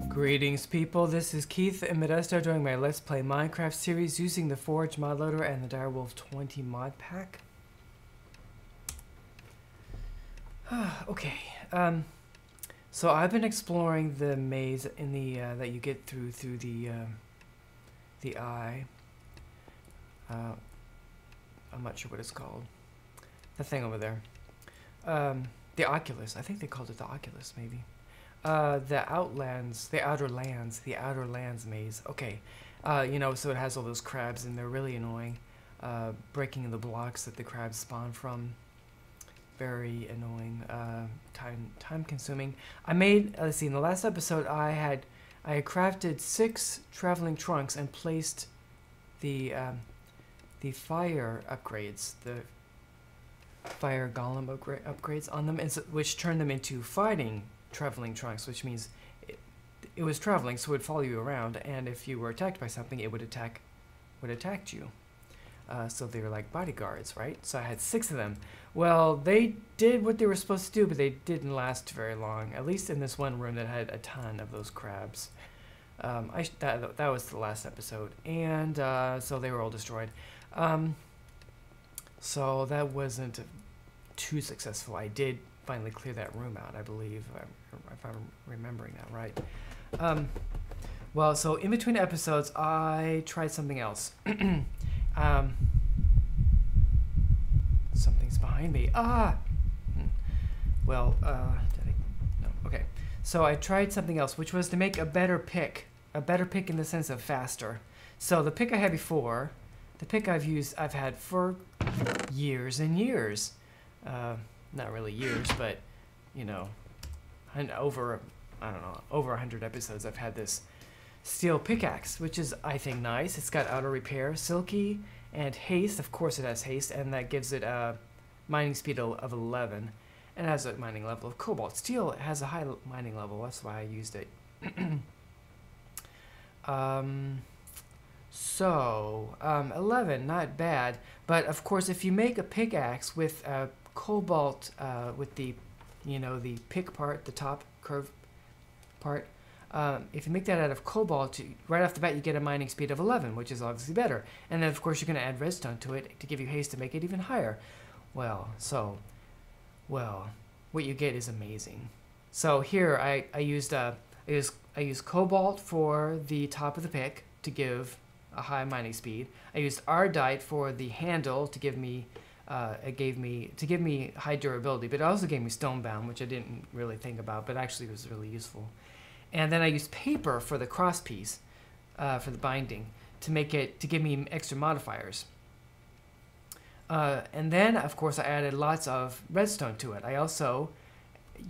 Greetings people, this is Keith and Modesto doing my Let's Play Minecraft series using the Forge mod loader and the Direwolf 20 mod pack. Okay, so I've been exploring the maze in the that you get through the eye. I'm not sure what it's called. The thing over there. The Oculus. I think they called it the Oculus, maybe. The Outer Lands maze. Okay, you know, so it has all those crabs and they're really annoying. Breaking the blocks that the crabs spawn from. Very annoying. Time consuming. I made, let's see, in the last episode I had crafted 6 traveling trunks and placed the fire upgrades, the fire golem upgrades on them, and so, which turned them into fighting traveling trunks, which means it was traveling, so it would follow you around, and if you were attacked by something, it would attack you. So they were like bodyguards, right? So I had 6 of them. Well, they did what they were supposed to do, but they didn't last very long. At least in this one room that had a ton of those crabs. That was the last episode, and so they were all destroyed. So that wasn't too successful. I did finally clear that room out, I believe, if I'm remembering that right. Well, so in between episodes, I tried something else. Something's behind me. Well, no. Okay. So I tried something else, which was to make a better pick in the sense of faster. So the pick I had before, the pick I've had for years and years. Not really years, but, you know, and over 100 episodes I've had this steel pickaxe, which is, I think, nice. It's got auto repair, silky, and haste. Of course it has haste, and that gives it a mining speed of 11, and it has a mining level of cobalt. Steel has a high mining level, that's why I used it. So 11, not bad, but of course if you make a pickaxe with cobalt, with the, you know, the pick part, the top curved part, if you make that out of cobalt, right off the bat you get a mining speed of 11, which is obviously better. And then of course you're going to add redstone to it to give you haste to make it even higher. Well, what you get is amazing. So here I used cobalt for the top of the pick to give a high mining speed. I used ardite for the handle to give me high durability, but it also gave me stonebound, which I didn't really think about, but actually was really useful. And then I used paper for the cross piece, for the binding, to give me extra modifiers. And then, of course, I added lots of redstone to it. I also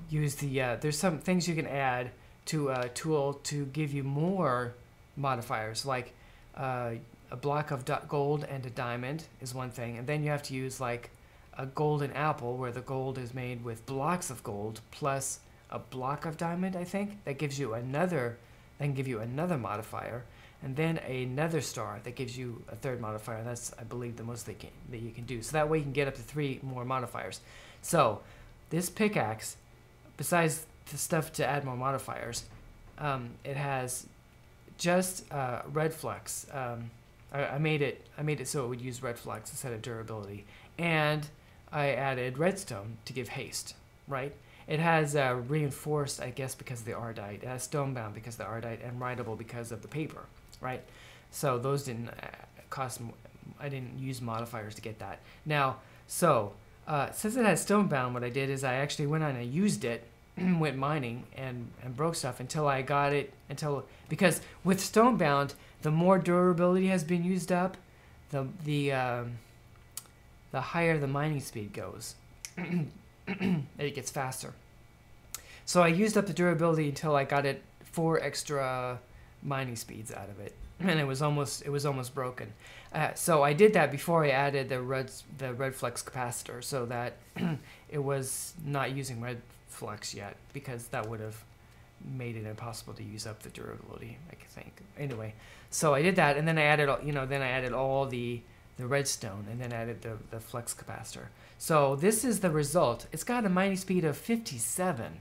used there's some things you can add to a tool to give you more modifiers, like a block of gold and a diamond is one thing, and then you have to use like a golden apple where the gold is made with blocks of gold plus a block of diamond, I think. That gives you another modifier, and then a nether star that gives you a 3rd modifier. That's, I believe, the most that you can do. So that way you can get up to 3 more modifiers. So this pickaxe, besides the stuff to add more modifiers, it has just red flux. I made it so it would use red flux instead of durability, and I added redstone to give haste. Right? It has reinforced, I guess, because of the ardite. It has stonebound because of the ardite, and writable because of the paper. Right? So those didn't cost. I didn't use modifiers to get that. Now, so since it has stonebound, what I did is I actually went on and used it. Went mining and broke stuff until I got it, because with stonebound, the more durability has been used up, the higher the mining speed goes. It gets faster. So I used up the durability until I got it 4 extra mining speeds out of it. and it was almost broken. So I did that before I added the red flex capacitor, so that it was not using red flex yet, because that would have made it impossible to use up the durability, I think. Anyway, so I did that, and then I added, all the redstone, and then added the flex capacitor. So this is the result. It's got a mining speed of 57.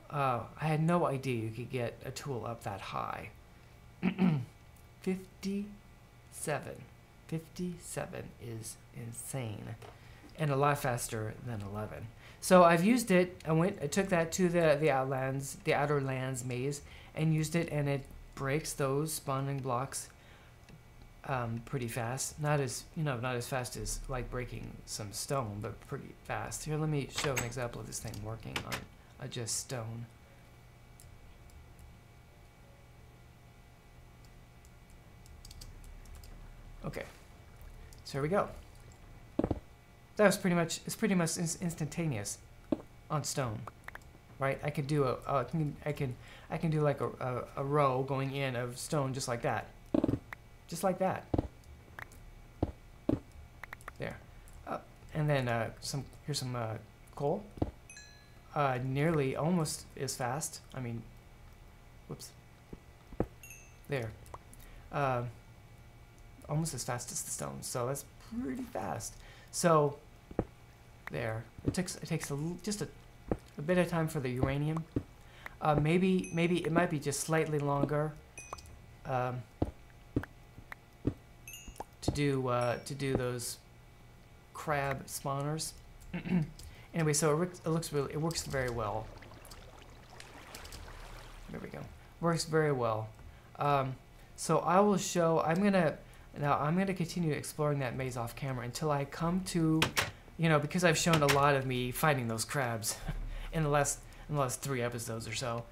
I had no idea you could get a tool up that high. 57. 57 is insane, and a lot faster than 11. So I've used it. I took that to the outer lands maze, and used it, and it breaks those spawning blocks pretty fast. Not as fast as like breaking some stone, but pretty fast. Here, let me show an example of this thing working on just stone. Okay, so here we go. That was it's pretty much instantaneous on stone, right? I could do I can do like a row going in of stone just like that, there, and then here's some coal. Nearly almost as fast. I mean, whoops. There. Almost as fast as the stone, so that's pretty fast. So there, it takes just a bit of time for the uranium. Maybe it might be just slightly longer to do those crab spawners. Anyway, so it works very well. There we go. Works very well. So I will show. I'm gonna continue exploring that maze off camera until I come to, because I've shown a lot of me fighting those crabs in the last 3 episodes or so.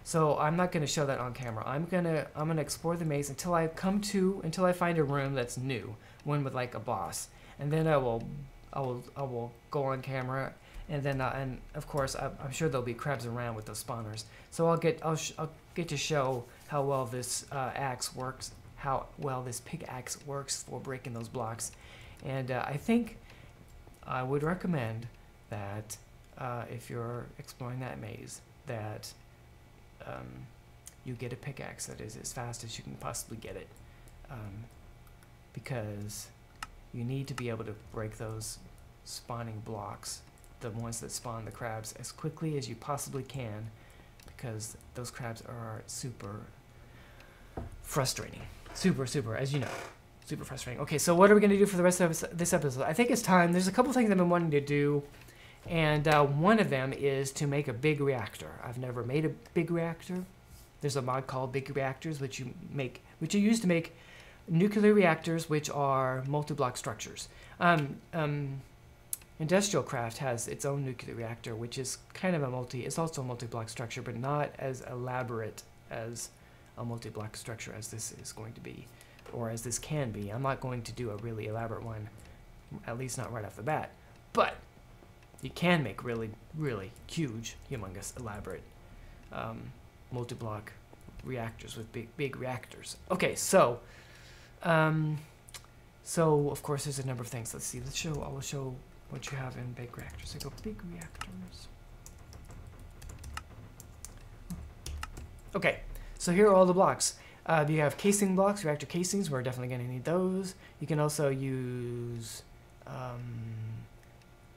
So I'm not gonna show that on camera. I'm gonna explore the maze until I find a room that's new, one with like a boss, and then I will go on camera, and then and of course I'm sure there'll be crabs around with those spawners. So I'll get to show how well this axe works. How well this pickaxe works for breaking those blocks. And I think I would recommend that if you're exploring that maze, that you get a pickaxe that is as fast as you can possibly get it, because you need to be able to break those spawning blocks, the ones that spawn the crabs, as quickly as you possibly can, because those crabs are super frustrating. Super, as you know. Super frustrating. Okay, so what are we going to do for the rest of this episode? I think it's time. There's a couple things I've been wanting to do, and one of them is to make a big reactor. I've never made a big reactor. There's a mod called Big Reactors, which you use to make nuclear reactors, which are multi-block structures. Industrial Craft has its own nuclear reactor, which is kind of it's also a multi-block structure, but not as elaborate as a multi-block structure as this is going to be, or as this can be. I'm not going to do a really elaborate one, at least not right off the bat, but you can make really, really huge, humongous, elaborate multi-block reactors with big reactors. Okay, so of course there's a number of things. Let's see. I will show what you have in big reactors. So go big reactors. Okay. So here are all the blocks. You have casing blocks, reactor casings. We're definitely going to need those. You can also use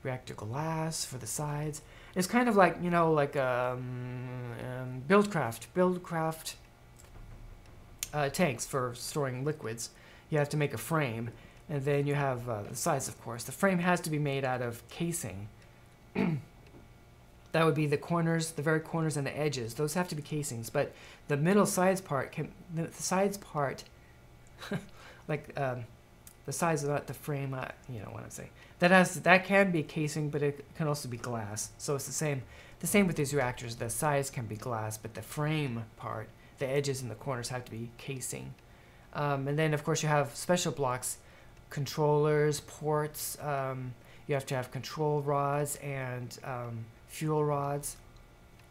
reactor glass for the sides. It's kind of like, buildcraft tanks for storing liquids. You have to make a frame, and then you have the sides, of course. The frame has to be made out of casing. That would be the corners, the very corners and the edges. Those have to be casings, but the middle sides part like the sides of the frame, you know what I'm saying. That can be casing, but it can also be glass. So it's the same with these reactors. The sides can be glass, but the frame part, the edges and the corners have to be casing. And then of course you have special blocks, controllers, ports. You have to have control rods and fuel rods.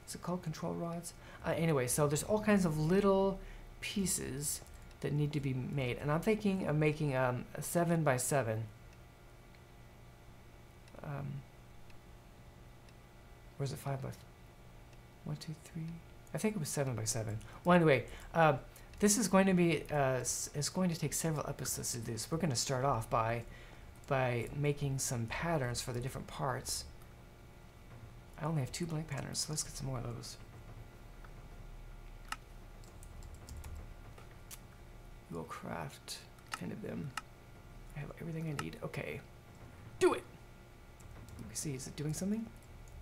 Is it called control rods? Anyway, so there's all kinds of little pieces that need to be made. And I'm thinking of making a 7 by 7. Or is it 5 by 1, 2, 3? I think it was 7 by 7. Well, anyway, this is going to be it's going to take several episodes to do this. We're going to start off by making some patterns for the different parts. I only have 2 blank patterns, so let's get some more of those. We'll craft 10 of them. I have everything I need. Okay. Do it! Let me see, is it doing something?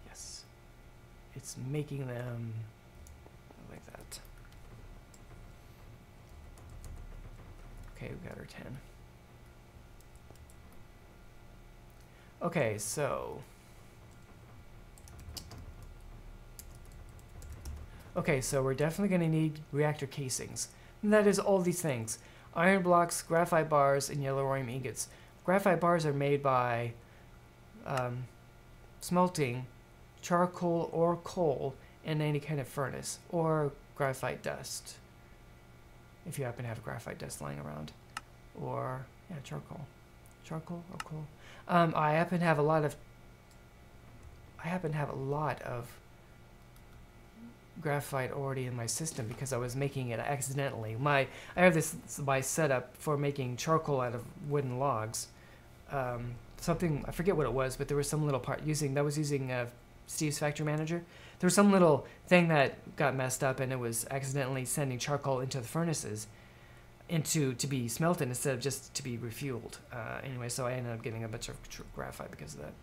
Yes. It's making them like that. Okay, we got our 10. Okay, so... Okay, so we're definitely going to need reactor casings. And that is all these things. Iron blocks, graphite bars, and yellow rhodium ingots. Graphite bars are made by smelting charcoal or coal in any kind of furnace, or graphite dust, if you happen to have graphite dust lying around. Or, yeah, charcoal. Charcoal or coal. I happen to have a lot of graphite already in my system because I was making it accidentally. I have my setup for making charcoal out of wooden logs. Something, I forget what it was, but there was some little part using Steve's Factory Manager. There was some little thing that got messed up, and it was accidentally sending charcoal into the furnaces to be smelted instead of just to be refueled. Anyway, so I ended up getting a bunch of graphite because of that.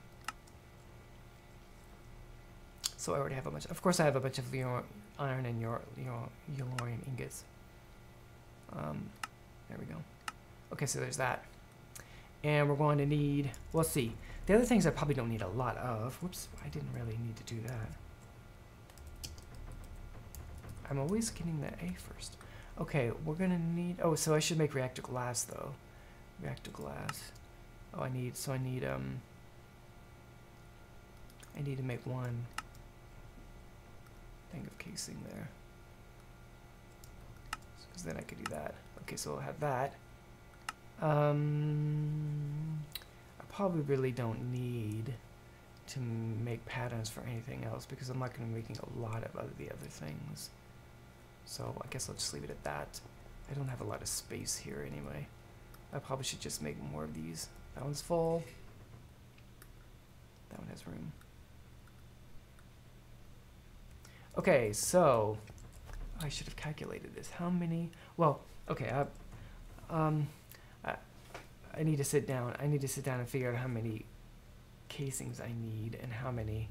So I already have a bunch. Of course, I have a bunch of iron and yellorium ingots. There we go. Okay, so there's that. And we're going to need, well, let's see. The other things I probably don't need a lot of. Whoops, I didn't really need to do that. I'm always getting the A first. Okay, we're going to need, oh, so I should make reactor glass, though. Reactor glass. Oh, I need to make one thing of casing there. Because then I could do that. Okay, so I'll have that. I probably really don't need to make patterns for anything else because I'm not going to be making a lot of the other things. So I guess I'll just leave it at that. I don't have a lot of space here anyway. I probably should just make more of these. That one's full. That one has room. Okay, so I should have calculated this. How many? Well, okay. I need to sit down. I need to sit down and figure out how many casings I need and how many.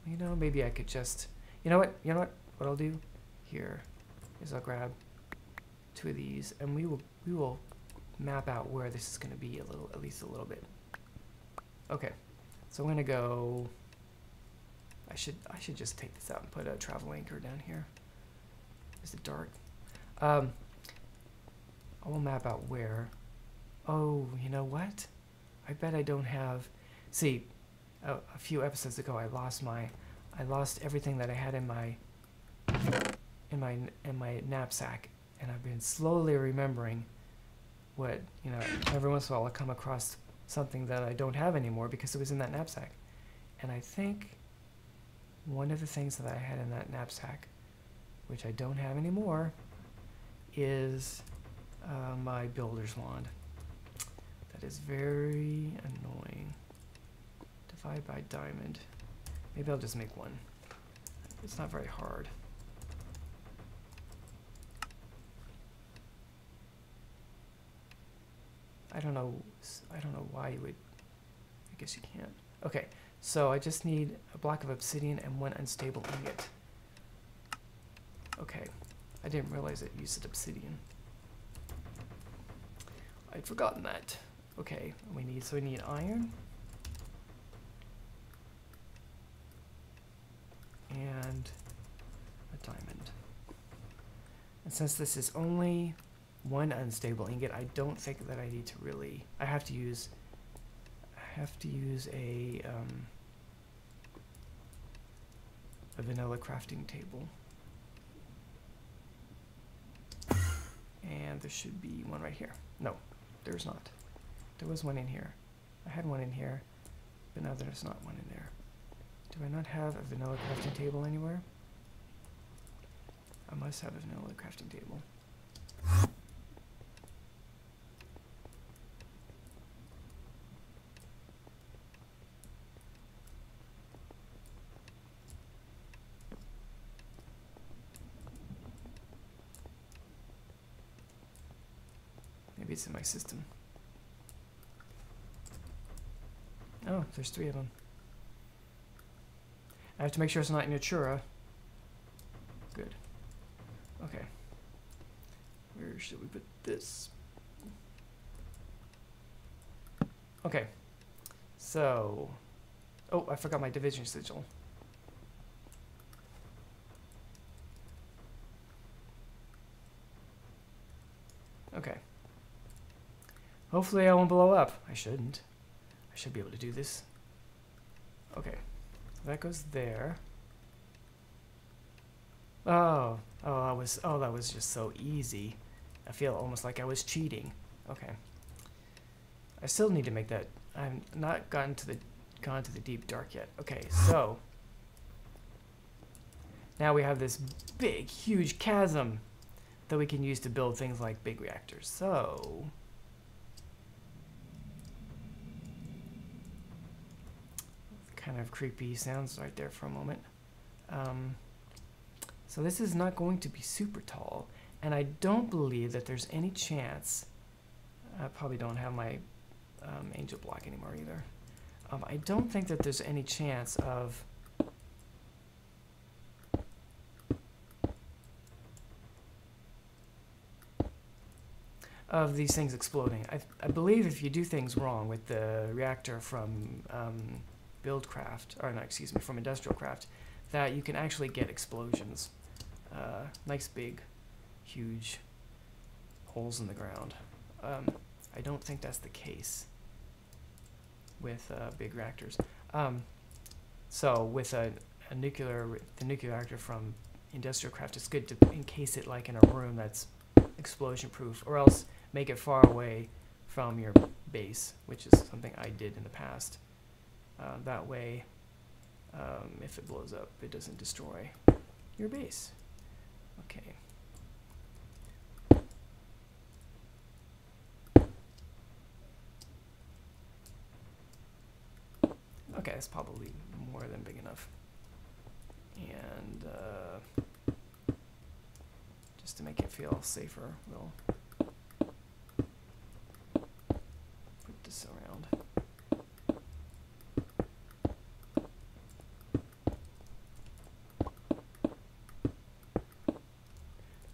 You know, maybe I could just. You know what? You know what? What I'll do here is I'll grab 2 of these, and we will map out where this is going to be at least a little bit. Okay, so I'm going to go. I should just take this out and put a travel anchor down here. Is it dark? I will map out where. Oh, you know what? I bet I don't have. See, a few episodes ago, I lost everything that I had in my knapsack, and I've been slowly remembering what, you know, every once in a while I'll come across something that I don't have anymore because it was in that knapsack. And I think one of the things that I had in that knapsack, which I don't have anymore, is my builder's wand. That is very annoying. Divide by diamond. Maybe I'll just make one. It's not very hard. I don't know why you would. I guess you can't. Okay, so I just need a block of obsidian and 1 unstable ingot. Okay, I didn't realize it used obsidian. I'd forgotten that. Okay, we need iron and a diamond. And since this is only 1 unstable ingot, I don't think that I need to really. I have to use a vanilla crafting table. And there should be one right here. No, there's not. There was one in here. I had one in here, but now there's not one in there. Do I not have a vanilla crafting table anywhere? I must have a vanilla crafting table. Maybe it's in my system. Oh, there's 3 of them. I have to make sure it's not in Natura. Good. Okay. Where should we put this? Okay. So, oh, I forgot my division sigil. Okay. Hopefully I won't blow up. I shouldn't. I should be able to do this. Okay. That goes there. Oh, that was just so easy. I feel almost like I was cheating. Okay. I still need to make that. I'm not gone to the deep dark yet. Okay, so now we have this big, huge chasm that we can use to build things like big reactors. So kind of creepy sounds right there for a moment. So this is not going to be super tall, and I don't believe that there's any chance. I probably don't have my angel block anymore either. I don't think that there's any chance of these things exploding. I believe if you do things wrong with the reactor from Buildcraft, or no, excuse me, from Industrial Craft, that you can actually get explosions. Nice big, huge holes in the ground. I don't think that's the case with big reactors. So with the nuclear reactor from Industrial Craft, it's good to encase it like in a room that's explosion proof, or else make it far away from your base, which is something I did in the past. That way, if it blows up, it doesn't destroy your base. Okay. Okay, that's probably more than big enough. And just to make it feel safer, we'll put this around.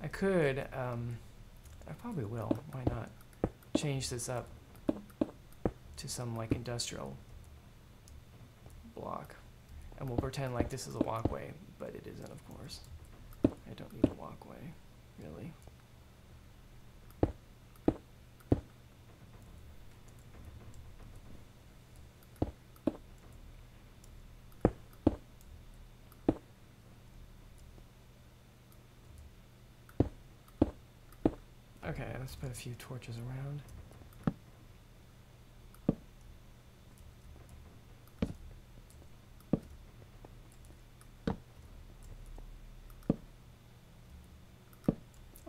I could, I probably will, why not, change this up to some like industrial block. And we'll pretend like this is a walkway, but it isn't, of course. I don't need a walkway, really. Okay, let's put a few torches around.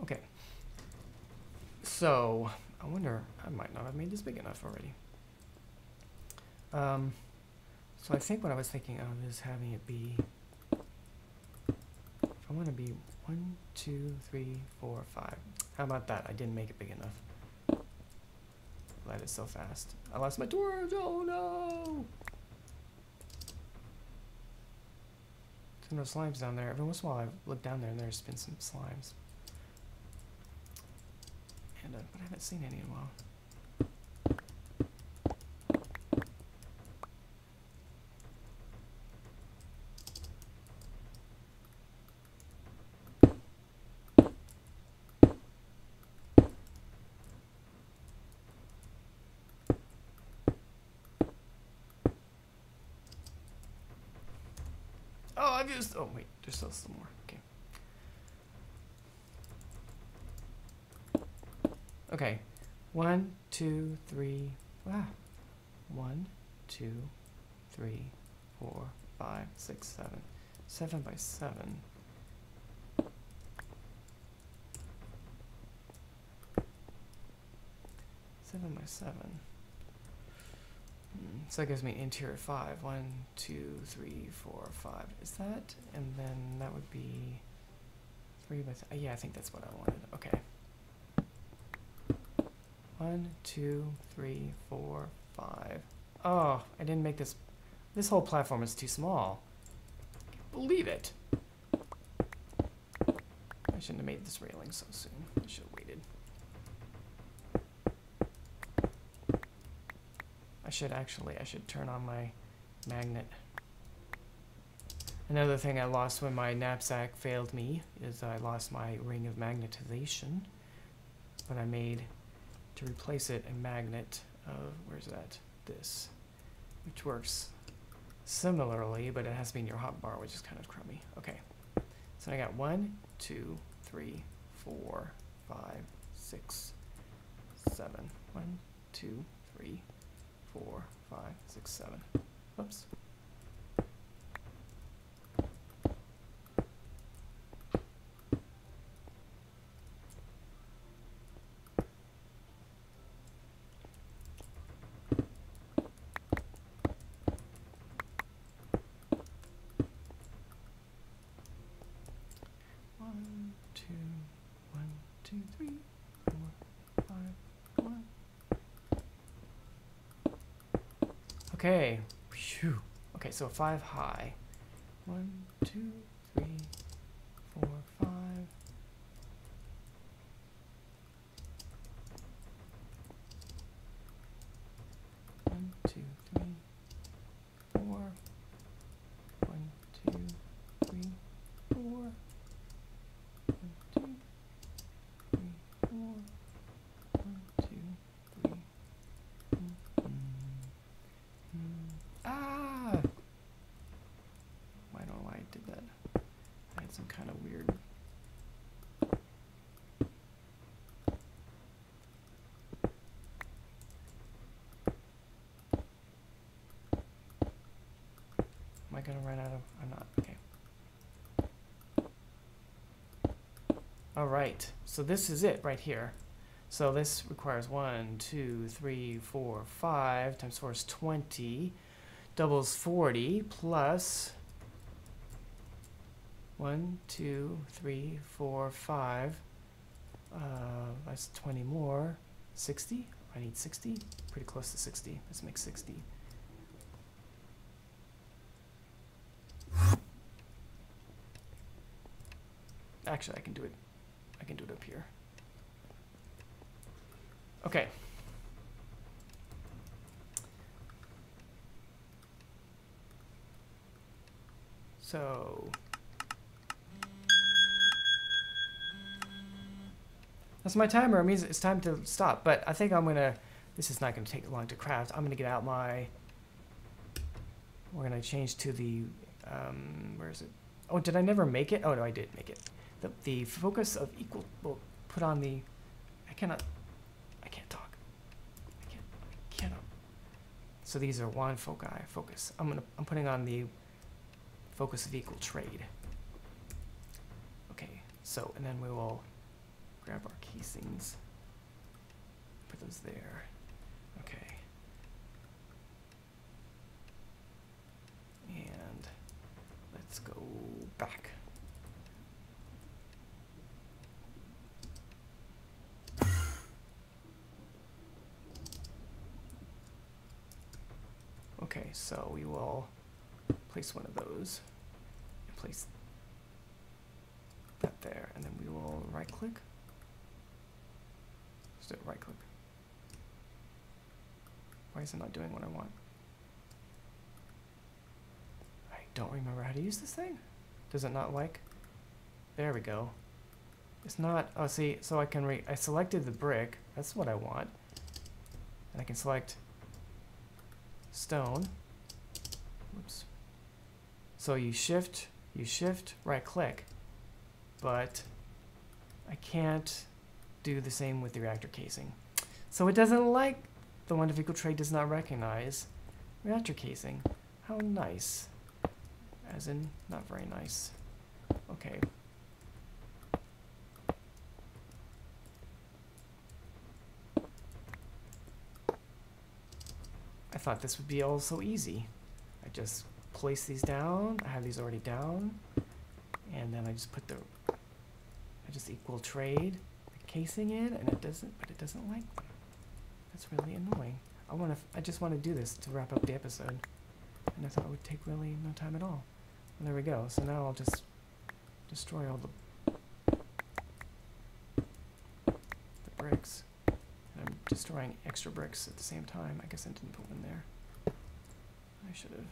Okay. So, I wonder, I might not have made this big enough already. So I think what I was thinking of is having it be, if I want to be 1, 2, 3, 4, 5. How about that? I didn't make it big enough. Light it so fast. I lost my torch. Oh no! There's no slimes down there. Every once in a while I look down there and there's been some slimes. And but I haven't seen any in a while. Oh, I've used. Oh wait, there's still some more. Okay. Okay. 1, 2, 3. Ah. 1, 2, 3, 4, 5, 6, 7. 7 by 7. 7 by 7. So that gives me interior 5. 1, 2, 3, 4, 5. Is that? And then that would be 3 by... yeah, I think that's what I wanted. Okay. 1, 2, 3, 4, 5. Oh, I didn't make this... This whole platform is too small. I can't believe it. I shouldn't have made this railing so soon. I should have waited. I should turn on my magnet. Another thing I lost when my knapsack failed me is I lost my ring of magnetization. But I made, to replace it, a magnet of, where's that? This. Which works similarly, but it has to be in your hotbar, which is kind of crummy. Okay. So I got 1, 2, 3, 4, 5, 6, 7. 1, 2, 3, 4, 5, 6, 7. Oops. Okay. Phew. Okay, so 5 high. 1, 2, 3, 4, 5. 1, 2, 3, 4. 1, 2, 3, 4. 1, 2, 3, 4. 1, 2, 3. Ah! I don't know why I did that. I had some kind of weird... Am I gonna run out of... I'm not. Okay. Alright, so this is it right here. So this requires 1, 2, 3, 4, 5 times 4 is 20. Doubles 40 plus 1, 2, 3, 4, 5. That's 20 more. 60? I need 60? Pretty close to 60. Let's make 60. Actually, I can do it. I can do it up here. Okay. So that's my timer. It means it's time to stop. But I think I'm gonna. This is not gonna take long to craft. I'm gonna get out my. We're gonna change to the. Where is it? Oh, did I never make it? Oh no, I did make it. The focus of equal. We'll put on the. I can't talk. I cannot. So these are one foci. Focus. I'm putting on the. Focus of equal trade. Okay, so, and then we will grab our casings, put those there. Okay. And let's go back. Okay, so we will place one of those and place that there, and then we will right click. Let's do it right click. Why is it not doing what I want? I don't remember how to use this thing. Does it not like? There we go. It's not, oh see, so I can I selected the brick, that's what I want. And I can select stone. Whoops. So you shift, right click, but I can't do the same with the reactor casing. So it doesn't like the one vehicle tray does not recognize reactor casing. How nice. As in, not very nice. Okay. I thought this would be all so easy. I just place these down. I have these already down. And then I just put I just equal trade the casing in, and it doesn't, but it doesn't like them. That's really annoying. I just want to do this to wrap up the episode. And I thought it would take really no time at all. And there we go. So now I'll just destroy all the bricks. And I'm destroying extra bricks at the same time. I guess I didn't put one there. I should have.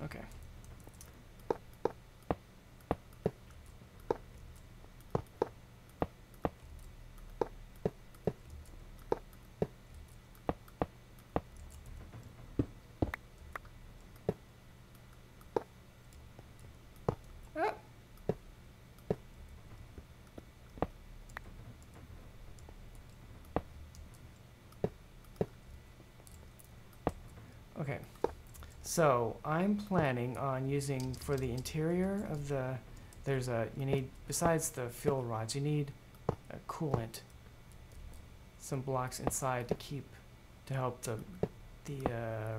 Okay. Ah. Okay. So I'm planning on using for the interior of the, you need, besides the fuel rods, you need a coolant, some blocks inside to help the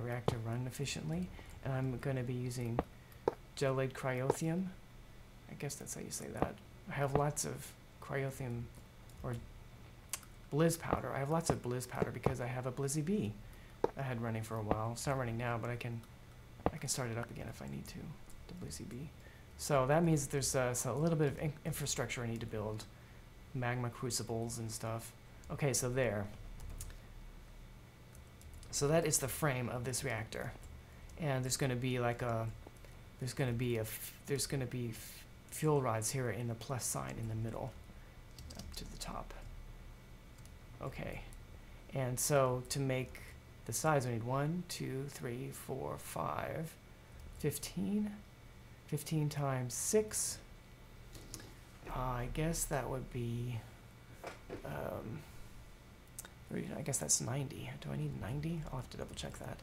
reactor run efficiently. And I'm going to be using gelate cryothium. I guess that's how you say that. I have lots of cryothium or blizz powder. I have lots of blizz powder because I have a Blizzy Bee I had running for a while. It's not running now, but I can start it up again if I need to, the Blizzy Bee. So that means there's a little bit of infrastructure I need to build, magma crucibles and stuff. Okay, so there. So that is the frame of this reactor, and there's going to be like there's going to be fuel rods here in the plus sign in the middle, up to the top. Okay, and so to make the size, we need 1, 2, 3, 4, 5, 15. 15 times 6. I guess that would be, I guess that's 90. Do I need 90? I'll have to double check that.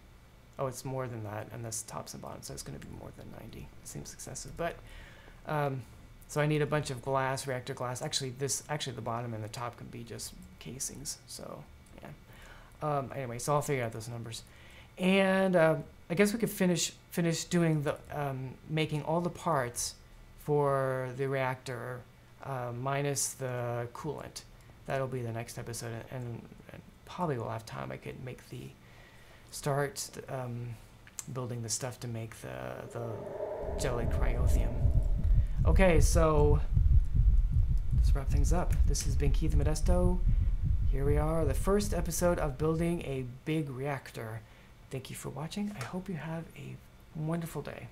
Oh, it's more than that, and this tops and bottom, so it's going to be more than 90. It seems excessive, but, so I need a bunch of glass, reactor glass. Actually, the bottom and the top can be just casings, so, yeah. Anyway, so I'll figure out those numbers. And I guess we could finish doing the making all the parts for the reactor minus the coolant. That'll be the next episode, and probably we'll have time. I could make start building the stuff to make the gelate cryothium. Okay, so let's wrap things up. This has been Keith Modesto. Here we are, the first episode of building a big reactor. Thank you for watching. I hope you have a wonderful day.